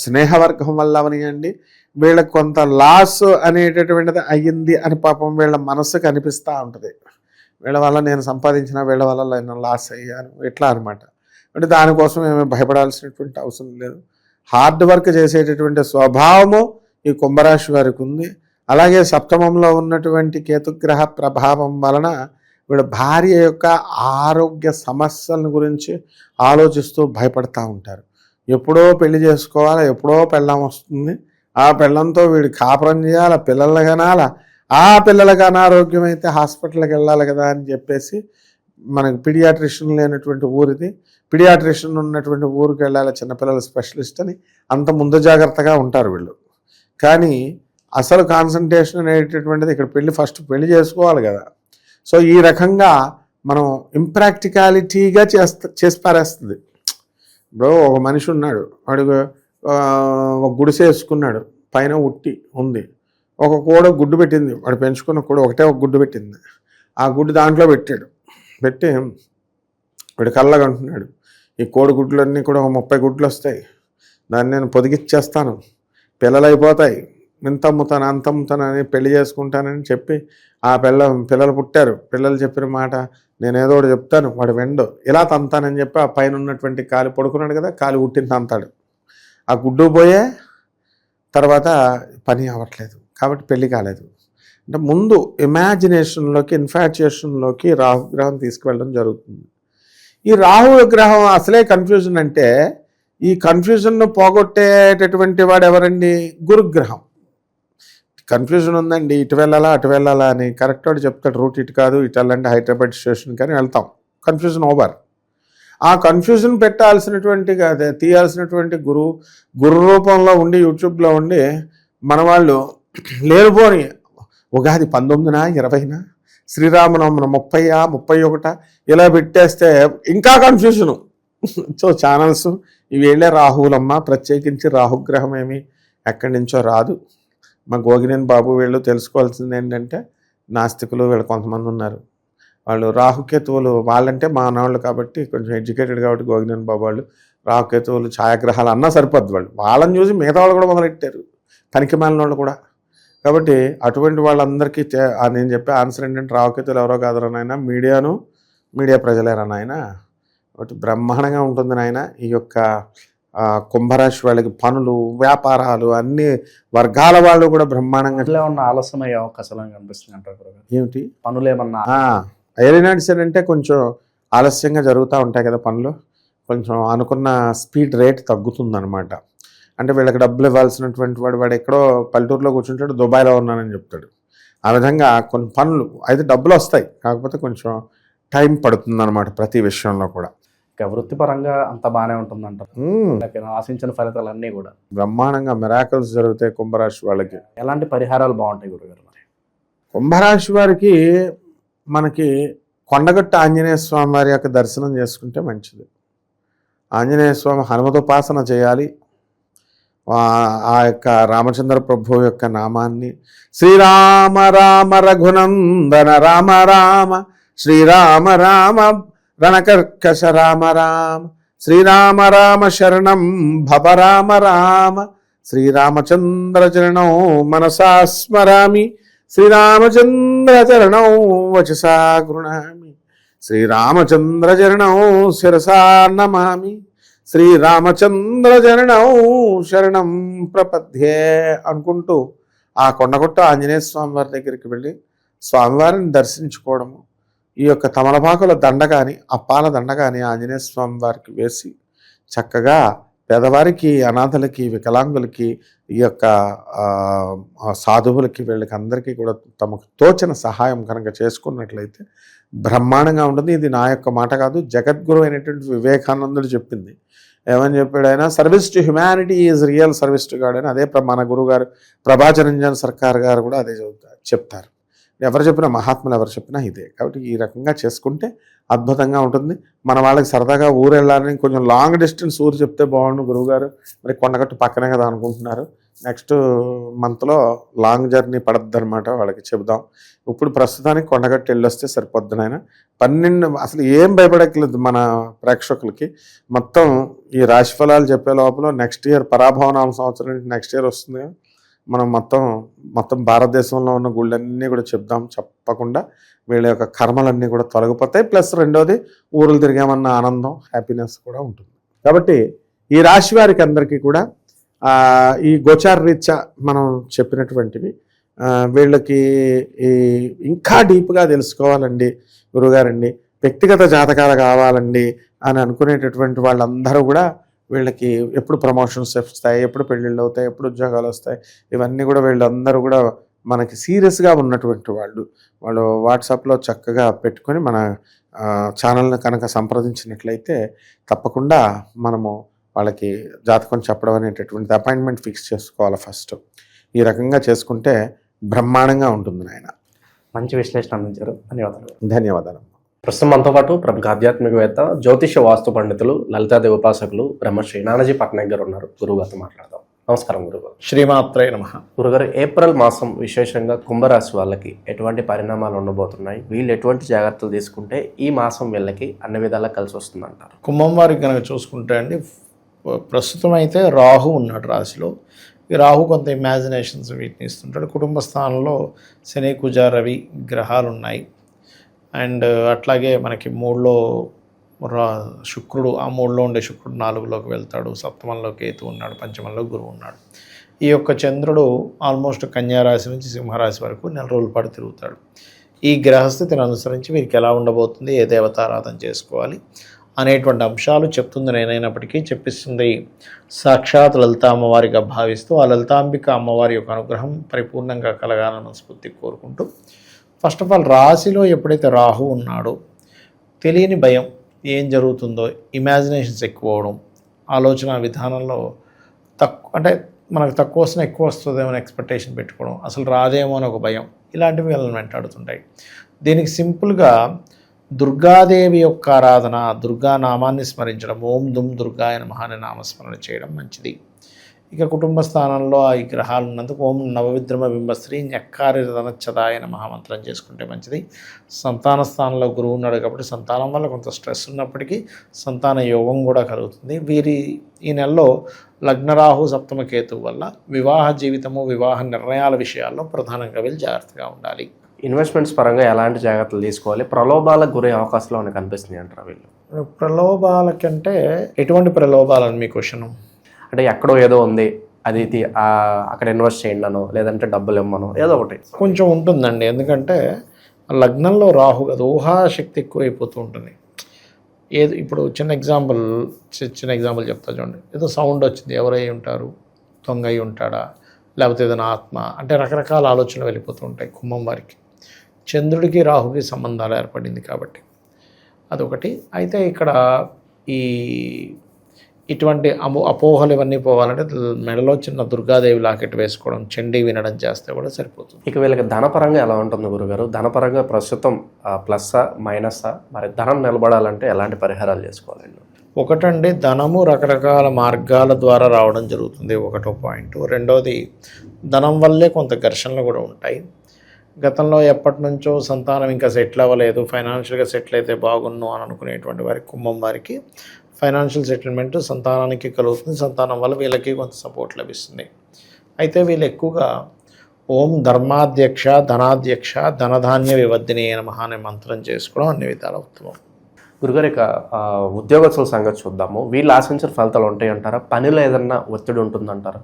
స్నేహవర్గం వల్ల అవనియండి, వీళ్ళకి కొంత లాస్ అనేటటువంటిది అయ్యింది అని పాపం వీళ్ళ మనసుకు అనిపిస్తూ ఉంటుంది. వీళ్ళ వల్ల నేను సంపాదించిన, వీళ్ళ వల్ల నేను లాస్ అయ్యాను, ఇట్లా అనమాట. అంటే దానికోసం ఏమీ భయపడాల్సినటువంటి అవసరం లేదు. హార్డ్ వర్క్ చేసేటటువంటి స్వభావము ఈ కుంభరాశి వారికి ఉంది. అలాగే సప్తమంలో ఉన్నటువంటి కేతుగ్రహ ప్రభావం వలన వీళ్ళ భార్య యొక్క ఆరోగ్య సమస్యల గురించి ఆలోచిస్తూ భయపడతా ఉంటారు. ఎప్పుడో పెళ్లి చేసుకోవాలా, ఎప్పుడో పెళ్ళాం వస్తుంది, ఆ పెళ్ళంతో వీడు కాపురం చేయాలా, పిల్లలు కనాలా, ఆ పిల్లలకి అనారోగ్యం అయితే హాస్పిటల్కి వెళ్ళాలి కదా అని చెప్పేసి మనకి పిడియాట్రిషియన్ లేనటువంటి ఊరిది, పిడియాట్రిషియన్ ఉన్నటువంటి ఊరికి వెళ్ళాలి చిన్నపిల్లల స్పెషలిస్ట్ అని అంత ముందు జాగ్రత్తగా ఉంటారు వీళ్ళు. కానీ అసలు కాన్సన్ట్రేషన్ అనేటటువంటిది ఇక్కడ ఫస్ట్ పెళ్లి చేసుకోవాలి కదా. సో ఈ రకంగా మనం ఇంప్రాక్టికాలిటీగా చేసి పారేస్తుంది. ఇప్పుడు ఒక మనిషి ఉన్నాడు, వాడు ఒక గుడిసె వేసుకున్నాడు, పైన ఉట్టి ఉంది, ఒక కోడ గుడ్డు పెట్టింది, వాడు పెంచుకున్న కూడా ఒకటే ఒక గుడ్డు పెట్టింది, ఆ గుడ్డు దాంట్లో పెట్టి వాడు కళ్ళగంటున్నాడు, ఈ కోడి గుడ్లన్నీ కూడా ఒక 30 గుడ్లు వస్తాయి, దాన్ని నేను పొదిగిచ్చేస్తాను, పిల్లలు అయిపోతాయి, ఇంత అమ్ముతాను అంత అమ్ముతాను అని పెళ్లి చేసుకుంటానని చెప్పి ఆ పిల్లలు పుట్టారు. పిల్లలు చెప్పిన మాట నేను ఏదో ఒకటి చెప్తాను, వాడు వెండు ఇలా తంతానని చెప్పి ఆ పైన ఉన్నటువంటి కాలు పడుకున్నాడు కదా, కాలు ఉట్టిని తంతాడు, ఆ గుడ్డు పోయే తర్వాత పని అవ్వట్లేదు, కాబట్టి పెళ్లి కాలేదు. అంటే ముందు ఇమాజినేషన్లోకి, ఇన్ఫాచ్యుయేషన్లోకి రాహుగ్రహం తీసుకువెళ్ళడం జరుగుతుంది. ఈ రాహు గ్రహం అసలే కన్ఫ్యూజన్. అంటే ఈ కన్ఫ్యూజన్ను పోగొట్టేటటువంటి వాడు ఎవరండి? గురుగ్రహం. కన్ఫ్యూజన్ ఉందండి, ఇటు వెళ్ళాలా అటు వెళ్ళాలా అని కరెక్ట్ వాడు చెప్తాడు, రూట్ ఇటు కాదు, ఇటు వెళ్ళండి హైదరాబాద్ స్టేషన్ కానీ వెళ్తాం, కన్ఫ్యూజన్ ఓవర్. ఆ కన్ఫ్యూజన్ పెట్టాల్సినటువంటి తీయాల్సినటువంటి గురు రూపంలో ఉండి యూట్యూబ్లో ఉండి మన వాళ్ళు లేనిపోని ఉగాది 19న 20న శ్రీరామనవమిన 30 31 ఇలా పెట్టేస్తే ఇంకా కన్ఫ్యూజను. సో ఛానల్స్ ఇవి వెళ్ళే రాహువులమ్మ, ప్రత్యేకించి రాహుగ్రహం ఏమి ఎక్కడి నుంచో రాదు. మా గోగినేని బాబు వీళ్ళు తెలుసుకోవాల్సింది ఏంటంటే, నాస్తికులు వీళ్ళు కొంతమంది ఉన్నారు, వాళ్ళు రాహుకేతువులు వాళ్ళంటే మా అన్నవాళ్ళు కాబట్టి కొంచెం ఎడ్యుకేటెడ్ కాబట్టి గోగినేని బాబు వాళ్ళు రాహుకేతువులు ఛాయాగ్రహాలు అన్నా సరిపోద్ది, వాళ్ళని చూసి మిగతా వాళ్ళు కూడా మొదలెట్టారు, పనికి మాలిన వాళ్ళు కూడా. కాబట్టి అటువంటి వాళ్ళందరికీ నేను చెప్పే ఆన్సర్ ఏంటంటే, రాహుకేతువులు ఎవరో కాదురా నాయన, మీడియా ప్రజలేరా నాయన. కాబట్టి బ్రహ్మాండంగా ఉంటుంది నాయన. ఈ యొక్క కుంభరాశి వాళ్ళకి పనులు, వ్యాపారాలు, అన్ని వర్గాల వాళ్ళు కూడా బ్రహ్మాండంగా ఉన్న ఆలస్యం అయ్యే అవకాశాలు కనిపిస్తుంది అంటారు. ఏమిటి పనులు ఏమన్నా ఎయిర్లైన్స్ అంటే కొంచెం ఆలస్యంగా జరుగుతూ ఉంటాయి కదా పనులు, కొంచెం అనుకున్న స్పీడ్ రేట్ తగ్గుతుందన్నమాట. అంటే వీళ్ళకి డబ్బులు ఇవ్వాల్సినటువంటి వాడు ఎక్కడో పల్లెటూరులో కూర్చుంటాడు, దుబాయ్లో ఉన్నానని చెప్తాడు. ఆ విధంగా కొన్ని పనులు అయితే డబ్బులు వస్తాయి, కాకపోతే కొంచెం టైం పడుతుంది అనమాట ప్రతి విషయంలో కూడా. వృత్తిపరంగా అంత బాగానే ఉంటుందంటారు. ఆశించిన ఫలితాలు అన్నీ కూడా బ్రహ్మాండంగా మిరాకిల్స్ జరుగుతాయి కుంభరాశి వాళ్ళకి. ఎలాంటి పరిహారాలు బాగుంటాయి గురుగారు? మరి కుంభరాశి వారికి మనకి కొండగట్టు ఆంజనేయ స్వామి వారి యొక్క దర్శనం చేసుకుంటే మంచిది. ఆంజనేయ స్వామి హనుమతోపాసన చేయాలి. ఆ యొక్క రామచంద్ర ప్రభు యొక్క నామాన్ని శ్రీరామ రామ రఘునందన రామ రామ శ్రీరామ రామ రణకర్కశ రామ రామ శ్రీరామ రామ శరణం భవ రామ రామ శ్రీరామచంద్ర చరణం మనసా స్మరామి శ్రీరామచంద్రచరణౌ వచసా గృణామి, శ్రీరామచంద్రచరణౌ శిరసా నమామి, శ్రీరామచంద్రచరణౌ శరణం ప్రపద్యే అనుకుంటూ ఆ కొండగొట్ట ఆంజనేయ స్వామి వారి దగ్గరికి వెళ్ళి స్వామివారిని దర్శించుకోవడము, ఈ యొక్క తమలపాకుల దండ కానీ అప్పాల దండ కానీ ఆంజనేయ స్వామి వారికి వేసి చక్కగా పేదవారికి, అనాథలకి, వికలాంగులకి, ఈ యొక్క సాధువులకి, వీళ్ళకి అందరికీ కూడా తమకు తోచిన సహాయం కనుక చేసుకున్నట్లయితే బ్రహ్మాండంగా ఉంటుంది. ఇది నా యొక్క మాట కాదు, జగద్గురు అయినటువంటి వివేకానందుడు చెప్పింది. ఏమని చెప్పాడు ఆయన? Service to humanity is real service to God అని. అదే మన గురువు గారు ప్రభాచరంజన్ సర్కార్ గారు కూడా అదే చెప్తారు. ఎవరు చెప్పినా, మహాత్ములు ఎవరు చెప్పినా ఇదే. కాబట్టి ఈ రకంగా చేసుకుంటే అద్భుతంగా ఉంటుంది. మన వాళ్ళకి సరదాగా ఊరు వెళ్ళాలని కొంచెం లాంగ్ డిస్టెన్స్ ఊరు చెప్తే బాగుండు గురువుగారు, మరి కొండగట్టు పక్కనే కదా అనుకుంటున్నారు. నెక్స్ట్ మంత్లో లాంగ్ జర్నీ పడద్దు అనమాట, వాళ్ళకి చెబుదాం. ఇప్పుడు ప్రస్తుతానికి కొండగట్టు వెళ్ళొస్తే సరిపోద్ది నాయన. 12 అసలు ఏం భయపడక్కలేదు మన ప్రేక్షకులకి. మొత్తం ఈ రాశిఫలాలు చెప్పే లోపల నెక్స్ట్ ఇయర్ పరాభవనామ సంవత్సరం నెక్స్ట్ ఇయర్ వస్తుంది. మనం మొత్తం భారతదేశంలో ఉన్న గుళ్ళన్నీ కూడా చెప్దాం. చెప్పకుండా వీళ్ళ యొక్క కర్మలన్నీ కూడా తొలగిపోతాయి. ప్లస్ రెండోది ఊరులు తిరిగామన్న ఆనందం, హ్యాపీనెస్ కూడా ఉంటుంది. కాబట్టి ఈ రాశి వారికి అందరికీ కూడా ఈ గోచార రీత్యా మనం చెప్పినటువంటివి వీళ్ళకి ఇంకా డీప్గా తెలుసుకోవాలండి గురుగారండి, వ్యక్తిగత జాతకాలు కావాలండి అని అనుకునేటటువంటి వాళ్ళందరూ కూడా వీళ్ళకి ఎప్పుడు ప్రమోషన్స్ వస్తాయి, ఎప్పుడు పెళ్ళిళ్ళు అవుతాయి, ఎప్పుడు ఉద్యోగాలు వస్తాయి, ఇవన్నీ కూడా వీళ్ళందరూ కూడా మనకి సీరియస్గా ఉన్నటువంటి వాళ్ళు వాట్సాప్లో చక్కగా పెట్టుకొని మన ఛానల్ని కనుక సంప్రదించినట్లయితే తప్పకుండా మనము వాళ్ళకి జాతకం చెప్పడం అనేటటువంటి అపాయింట్మెంట్ ఫిక్స్ చేసుకోవాలి ఫస్ట్. ఈ రకంగా చేసుకుంటే బ్రహ్మాండంగా ఉంటుంది నాయన. మంచి విశ్లేషణ అందించారు. ధన్యవాదాలు. ధన్యవాదాలు. ప్రస్తుతం మనతో పాటు ప్రముఖ ఆధ్యాత్మికవేత్త, జ్యోతిష వాస్తు పండితులు, లలితాదేవి ఉపాసకులు బ్రహ్మశ్రీ నానాజీ పట్నాయక్ గారు ఉన్నారు. గురువుగారితో మాట్లాడదాం. నమస్కారం గురుగారు. శ్రీమాత్రేయ నమః. గురుగారు, ఏప్రిల్ మాసం విశేషంగా కుంభరాశి వాళ్ళకి ఎటువంటి పరిణామాలు ఉండబోతున్నాయి? వీళ్ళు ఎటువంటి జాగ్రత్తలు తీసుకుంటే ఈ మాసం వీళ్ళకి అన్ని విధాలా కలిసి వస్తుందంటారు? కుంభం వారికి కనుక చూసుకుంటే అండి, ప్రస్తుతం అయితే రాహు ఉన్నాడు రాశిలో. ఈ రాహు కొంత ఇమాజినేషన్స్ వీటిని ఇస్తుంటాడు. కుటుంబ స్థానంలో శని, కుజ, రవి గ్రహాలు ఉన్నాయి. అండ్ అట్లాగే మనకి 3లో శుక్రుడు, ఆ 3లో ఉండే శుక్రుడు 4లోకి వెళ్తాడు. సప్తమంలో కేతు ఉన్నాడు, పంచమంలో గురువు ఉన్నాడు. ఈ యొక్క చంద్రుడు ఆల్మోస్ట్ కన్యారాశి నుంచి సింహరాశి వరకు 4 రోజుల పాటు తిరుగుతాడు. ఈ గ్రహస్థితిని అనుసరించి వీరికి ఎలా ఉండబోతుంది, ఏ దేవతారాధన చేసుకోవాలి అనేటువంటి అంశాలు చెప్తుంది నేనైనప్పటికీ చెప్పిస్తుంది సాక్షాత్ లలితా అమ్మవారిగా భావిస్తూ ఆ లలితాంబిక అమ్మవారి యొక్క అనుగ్రహం పరిపూర్ణంగా కలగాలని మనస్ఫూర్తి కోరుకుంటూ, ఫస్ట్ ఆఫ్ ఆల్ రాశిలో ఎప్పుడైతే రాహు ఉన్నాడో తెలియని భయం, ఏం జరుగుతుందో, ఇమాజినేషన్స్ ఎక్కువ అవడం, ఆలోచన విధానంలో అంటే మనకు తక్కువ వస్తున్నా ఎక్కువ వస్తుందేమో ఎక్స్పెక్టేషన్ పెట్టుకోవడం, అసలు రాదేమో అని ఒక భయం, ఇలాంటివి వీళ్ళని వెంటాడుతుంటాయి. దీనికి సింపుల్గా దుర్గాదేవి యొక్క ఆరాధన, దుర్గా నామాన్ని స్మరించడం, ఓం దుమ్ దుర్గాయ నమః అనే నామస్మరణ చేయడం మంచిది. ఇక కుటుంబ స్థానంలో ఈ గ్రహాలు ఉన్నందుకు ఓం నవవిద్రమ బింబశ్రీ ఞక్కారి ధనచ్చదాయ నమః మంత్రం చేసుకుంటే మంచిది. సంతాన స్థానంలో గురువు ఉన్నాడు కాబట్టి సంతానం వల్ల కొంత స్ట్రెస్ ఉన్నప్పటికీ సంతాన యోగం కూడా కలుగుతుంది. ఈ నెలలో లగ్నరాహు సప్తమ కేతువు వల్ల వివాహ జీవితము, వివాహ నిర్ణయాల విషయాల్లో ప్రధానంగా వీళ్ళు జాగ్రత్తగా ఉండాలి. ఇన్వెస్ట్మెంట్స్ పరంగా ఎలాంటి జాగ్రత్తలు తీసుకోవాలి? ప్రలోభాలకు గురే అవకాశాలు మనకు కనిపిస్తున్నాయి అంటారా వీళ్ళు? ప్రలోభాలకంటే ఎటువంటి ప్రలోభాలని మీ క్వశ్చన్? అంటే ఎక్కడో ఏదో ఉంది, అది అక్కడ ఇన్వెస్ట్ చేయండి అనో, లేదంటే డబ్బులు ఇమ్మనో, ఏదో ఒకటి కొంచెం ఉంటుందండి. ఎందుకంటే లగ్నంలో రాహు కదా, ఊహాశక్తి ఎక్కువైపోతూ ఉంటుంది. ఏదో ఇప్పుడు చిన్న ఎగ్జాంపుల్ చెప్తా చూడండి. ఏదో సౌండ్ వచ్చింది, ఎవరై ఉంటారు, దొంగ అయి ఉంటాడా, లేకపోతే ఏదైనా ఆత్మ, అంటే రకరకాల ఆలోచనలు వెళ్ళిపోతూ ఉంటాయి కుంభం వారికి. చంద్రుడికి రాహుకి సంబంధాలు ఏర్పడింది కాబట్టి అదొకటి. అయితే ఇక్కడ ఇటువంటి అపోహలు ఇవన్నీ పోవాలంటే మెడలో చిన్న దుర్గాదేవి లాకెట్ వేసుకోవడం, చండీ వినడం చేస్తే కూడా సరిపోతుంది. ఇక వీళ్ళకి ధనపరంగా ఎలా ఉంటుంది గురుగారు? ధనపరంగా ప్రస్తుతం ప్లస్సా మైనస్సా? మరి ధనం నిలబడాలంటే ఎలాంటి పరిహారాలు చేసుకోవాలండి? ఒకటండి, ధనము రకరకాల మార్గాల ద్వారా రావడం జరుగుతుంది, ఒకటో పాయింట్. రెండోది, ధనం వల్లే కొంత ఘర్షణలు కూడా ఉంటాయి. గతంలో ఎప్పటి నుంచో సంతానం ఇంకా సెటిల్ అవ్వలేదు, ఫైనాన్షియల్గా సెటిల్ అయితే బాగున్ను అని అనుకునేటువంటి వారికి, కుంభం వారికి ఫైనాన్షియల్ సెటిల్మెంట్ సంతానానికి కలుగుతుంది. సంతానం వల్ల వీళ్ళకి కొంత సపోర్ట్ లభిస్తుంది. అయితే వీళ్ళు ఎక్కువగా ఓం ధర్మాధ్యక్ష ధనాధ్యక్ష ధనధాన్య వివర్ధిని నమః అనే మంత్రం చేసుకోవడం అన్ని విధాల ఉత్తమం. గురుగారు ఇక ఉద్యోగస్తుల సంగతి చూద్దాము. వీళ్ళు ఆశించిన ఫలితాలు ఉంటాయి అంటారా? పనిలో ఏదన్నా ఒత్తిడి ఉంటుందంటారా?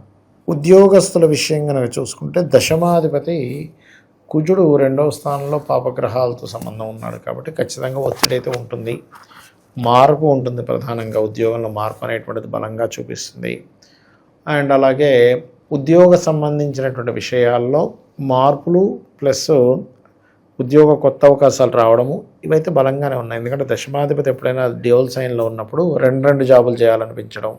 ఉద్యోగస్తుల విషయం కనుక చూసుకుంటే దశమాధిపతి కుజుడు 2వ స్థానంలో పాపగ్రహాలతో సంబంధం ఉన్నాడు కాబట్టి ఖచ్చితంగా ఒత్తిడి అయితే ఉంటుంది, మార్పు ఉంటుంది. ప్రధానంగా ఉద్యోగంలో మార్పు అనేటువంటిది బలంగా చూపిస్తుంది. అండ్ అలాగే ఉద్యోగ సంబంధించినటువంటి విషయాల్లో మార్పులు ప్లస్ ఉద్యోగ కొత్త అవకాశాలు రావడము ఇవైతే బలంగానే ఉన్నాయి. ఎందుకంటే దశమాధిపతి ఎప్పుడైనా డ్యూయల్ సైన్లో ఉన్నప్పుడు రెండు జాబులు చేయాలనిపించడం.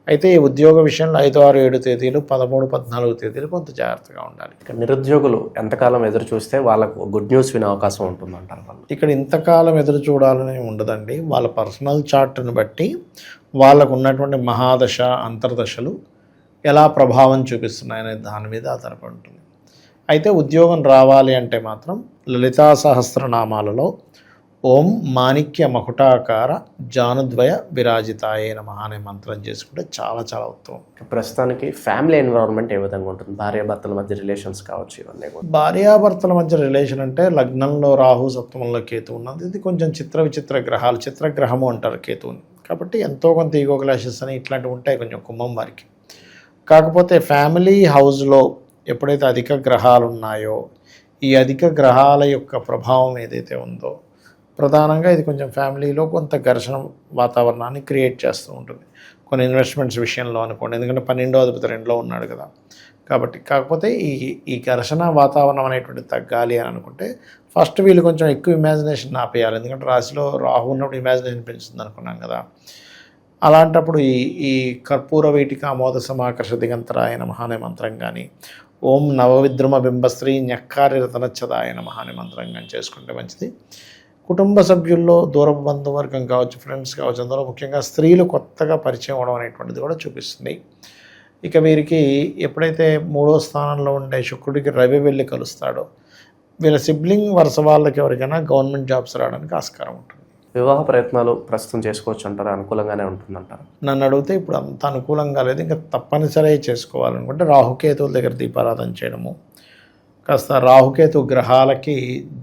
అయితే ఈ ఉద్యోగ విషయంలో 5, 6, 7 తేదీలు 13, 14 తేదీలు కొంత జాగ్రత్తగా ఉండాలి. ఇక నిరుద్యోగులు ఎంతకాలం ఎదురు చూస్తే వాళ్ళకు గుడ్ న్యూస్ వినే అవకాశం ఉంటుందంటారు వాళ్ళు? ఇక్కడ ఇంతకాలం ఎదురు చూడాలని ఉండదండి. వాళ్ళ పర్సనల్ చార్ట్ని బట్టి వాళ్ళకు ఉన్నటువంటి మహాదశ అంతర్దశలు ఎలా ప్రభావం చూపిస్తున్నాయనే దాని మీద ఆధారపడి ఉంటుంది. అయితే ఉద్యోగం రావాలి అంటే మాత్రం లలితా సహస్రనామాలలో ఓం మాణిక్య మకుటాకార జానుద్వయ విరాజితాయే నమః అనే మంత్రం చేసుకుంటే చాలా చాలా ఉత్తమం. ప్రస్తుతానికి ఫ్యామిలీ ఎన్విరాన్మెంట్ ఏ విధంగా ఉంటుంది? భార్యాభర్తల మధ్య రిలేషన్స్ కావచ్చు, ఇవన్నీ కూడా. భార్యాభర్తల మధ్య రిలేషన్ అంటే లగ్నంలో రాహు, సప్తమంలో కేతు ఉన్నది. ఇది కొంచెం విచిత్ర గ్రహాలు, చిత్రగ్రహము అంటారు కేతువుని. కాబట్టి ఎంతో కొంత ఈగో క్లాషెస్ అని ఇట్లాంటివి ఉంటాయి కొంచెం కుంభం వారికి. కాకపోతే ఫ్యామిలీ హౌస్లో ఎప్పుడైతే అధిక గ్రహాలు ఉన్నాయో ఈ అధిక గ్రహాల యొక్క ప్రభావం ఏదైతే ఉందో ప్రధానంగా ఇది కొంచెం ఫ్యామిలీలో కొంత ఘర్షణ వాతావరణాన్ని క్రియేట్ చేస్తూ ఉంటుంది. కొన్ని ఇన్వెస్ట్మెంట్స్ విషయంలో అనుకోండి, ఎందుకంటే 12వ అధిపతి 2లో ఉన్నాడు కదా కాబట్టి. కాకపోతే ఈ ఘర్షణ వాతావరణం అనేటువంటి తగ్గాలి అని అనుకుంటే ఫస్ట్ వీళ్ళు కొంచెం ఎక్కువ ఇమాజినేషన్ ఆపేయాలి. ఎందుకంటే రాశిలో రాహు ఉన్నప్పుడు ఇమాజినేషన్ పెంచుతుంది అనుకున్నాం కదా. అలాంటప్పుడు ఈ కర్పూర వీటికి ఆమోద సమాకర్ష దిగంతరాయ నమః అనే మంత్రం కానీ, ఓం నవవిద్రుమ బింబశ్రీ న్యక్కారి రతనచ్చదాయ నమః అనే మంత్రం కానీ చేసుకుంటే మంచిది. కుటుంబ సభ్యుల్లో దూరపు బంధువర్గం కావచ్చు, ఫ్రెండ్స్ కావచ్చు, అందులో ముఖ్యంగా స్త్రీలు కొత్తగా పరిచయం అవడం అనేటువంటిది కూడా చూపిస్తుంది. ఇక వీరికి ఎప్పుడైతే 3వ స్థానంలో ఉండే శుక్రుడికి రవి వెళ్ళి కలుస్తాడో వీళ్ళ సిబ్లింగ్ వరుస వాళ్ళకి ఎవరికైనా గవర్నమెంట్ జాబ్స్ రావడానికి ఆస్కారం ఉంటుంది. వివాహ ప్రయత్నాలు ప్రస్తుతం చేసుకోవచ్చు అంటారా? అనుకూలంగానే ఉంటుందంటారా? నన్ను అడిగితే ఇప్పుడు అంత అనుకూలంగా లేదు. ఇంకా తప్పనిసరి చేసుకోవాలనుకుంటే రాహుకేతువుల దగ్గర దీపారాధన చేయడము, కాస్త రాహుకేతు గ్రహాలకి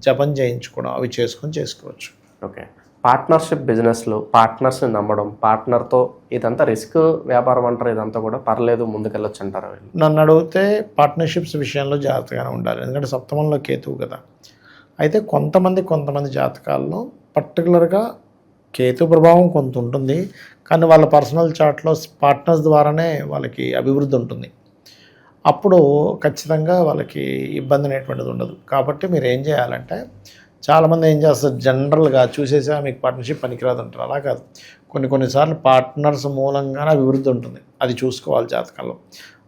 జపం చేయించుకోవడం, అవి చేసుకోవచ్చు. ఓకే. పార్ట్నర్షిప్ బిజినెస్లో పార్ట్నర్స్ని నమ్మడం, పార్ట్నర్తో ఇదంతా రిస్క్ వ్యాపారం అంటారు, ఇదంతా కూడా పర్లేదు ముందుకెళ్ళొచ్చు అంటారా? నన్ను అడిగితే పార్ట్నర్షిప్స్ విషయంలో జాగ్రత్తగానే ఉండాలి. ఎందుకంటే సప్తమంలో కేతువు కదా. అయితే కొంతమంది జాతకాల్లో పర్టికులర్గా కేతు ప్రభావం కొంత ఉంటుంది, కానీ వాళ్ళ పర్సనల్ చార్ట్లో పార్ట్నర్స్ ద్వారానే వాళ్ళకి అభివృద్ధి ఉంటుంది. అప్పుడు ఖచ్చితంగా వాళ్ళకి ఇబ్బంది అనేటువంటిది ఉండదు. కాబట్టి మీరు ఏం చేయాలంటే చాలామంది ఏం చేస్తారు, జనరల్గా చూసేసా మీకు పార్ట్నర్షిప్ పనికిరాదు అంటారు. అలా కాదు, కొన్నిసార్లు పార్ట్నర్స్ మూలంగానే అభివృద్ధి ఉంటుంది. అది చూసుకోవాలి జాతకంలో.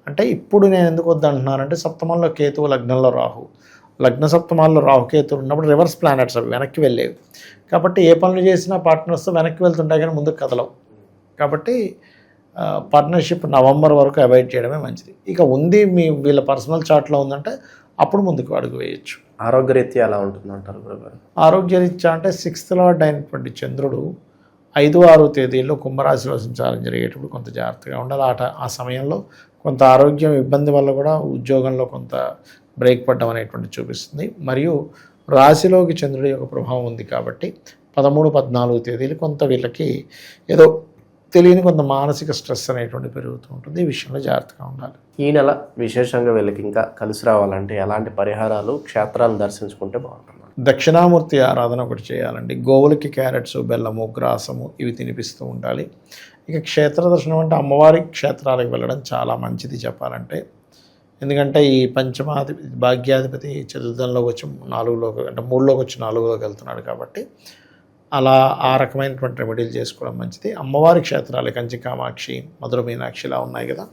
అంటే ఇప్పుడు నేను ఎందుకు వద్దంటున్నానంటే సప్తమంలో కేతువు, లగ్నంలో రాహు, లగ్న సప్తమాల్లో రాహుకేతువు ఉన్నప్పుడు రివర్స్ ప్లానెట్స్ అవి వెనక్కి వెళ్ళేవి. కాబట్టి ఏ పనులు చేసినా పార్ట్నర్స్ వెనక్కి వెళ్తుంటాయి కానీ ముందుకు కదలవు. కాబట్టి పార్ట్నర్షిప్ నవంబర్ వరకు అవాయిడ్ చేయడమే మంచిది. ఇక ఉంది వీళ్ళ పర్సనల్ చార్ట్లో ఉందంటే అప్పుడు ముందుకు అడుగు వేయచ్చు. ఆరోగ్యరీత్యా ఎలా ఉంటుందంటారు గురుగారు? ఆరోగ్యరీత్యా అంటే 6th లార్డ్ అయినటువంటి చంద్రుడు 5, 6 తేదీల్లో కుంభరాశిలో సంచారం జరిగేటప్పుడు కొంత జాగ్రత్తగా ఉండాలి. ఆ సమయంలో కొంత ఆరోగ్యం ఇబ్బంది వల్ల కూడా ఉద్యోగంలో కొంత బ్రేక్ పడడం అనేటువంటి చూపిస్తుంది. మరియు రాశిలోకి చంద్రుడి యొక్క ప్రభావం ఉంది కాబట్టి 13, 14 తేదీలు కొంత వీళ్ళకి ఏదో తెలియని కొంత మానసిక స్ట్రెస్ అనేటువంటి పెరుగుతూ ఉంటుంది. ఈ విషయంలో జాగ్రత్తగా ఉండాలి. ఈ నెల విశేషంగా వీళ్ళకి ఇంకా కలిసి రావాలంటే ఎలాంటి పరిహారాలు, క్షేత్రాలు దర్శించుకుంటే బాగుంటుంది? దక్షిణామూర్తి ఆరాధన ఒకటి చేయాలండి. గోవులకి క్యారెట్స్, బెల్లము, గ్రాసము ఇవి తినిపిస్తూ ఉండాలి. ఇక క్షేత్ర దర్శనం అంటే అమ్మవారి క్షేత్రాలకు వెళ్ళడం చాలా మంచిది చెప్పాలంటే. ఎందుకంటే ఈ పంచమాధిపతి భాగ్యాధిపతి చతుర్థంలోకి వచ్చి 4లోకి అంటే 3లోకి వచ్చి 4లోకి వెళ్తున్నాడు కాబట్టి అలా ఆ రకమైనటువంటి రెమెడీలు చేసుకోవడం మంచిది. అమ్మవారి క్షేత్రాలు కంచి కామాక్షి, మధుర మీనాక్షి ఇలా ఉన్నాయి కదా,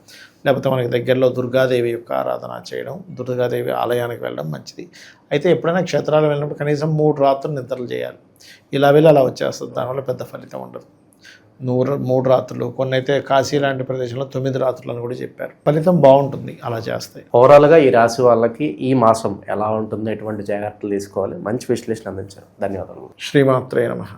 లేకపోతే మనకి దగ్గరలో దుర్గాదేవి యొక్క ఆరాధన చేయడం, దుర్గాదేవి ఆలయానికి వెళ్ళడం మంచిది. అయితే ఎప్పుడైనా క్షేత్రాలు వెళ్ళినప్పుడు కనీసం 3 రాత్రులు నిద్రలు చేయాలి. ఇలా వెళ్ళి అలా వచ్చేస్తుంది, దానివల్ల పెద్ద ఫలితం ఉండదు. 3 రాత్రులు, కొన్ని అయితే కాశీ లాంటి ప్రదేశంలో 9 రాత్రులు అని కూడా చెప్పారు. ఫలితం బాగుంటుంది అలా చేస్తాయి. ఓవరాల్గా ఈ రాశి వాళ్ళకి ఈ మాసం ఎలా ఉంటుందో, ఎటువంటి జాగ్రత్తలు తీసుకోవాలి, మంచి విశ్లేషణ అందించారు. ధన్యవాదాలు. శ్రీమాత్రే నమః.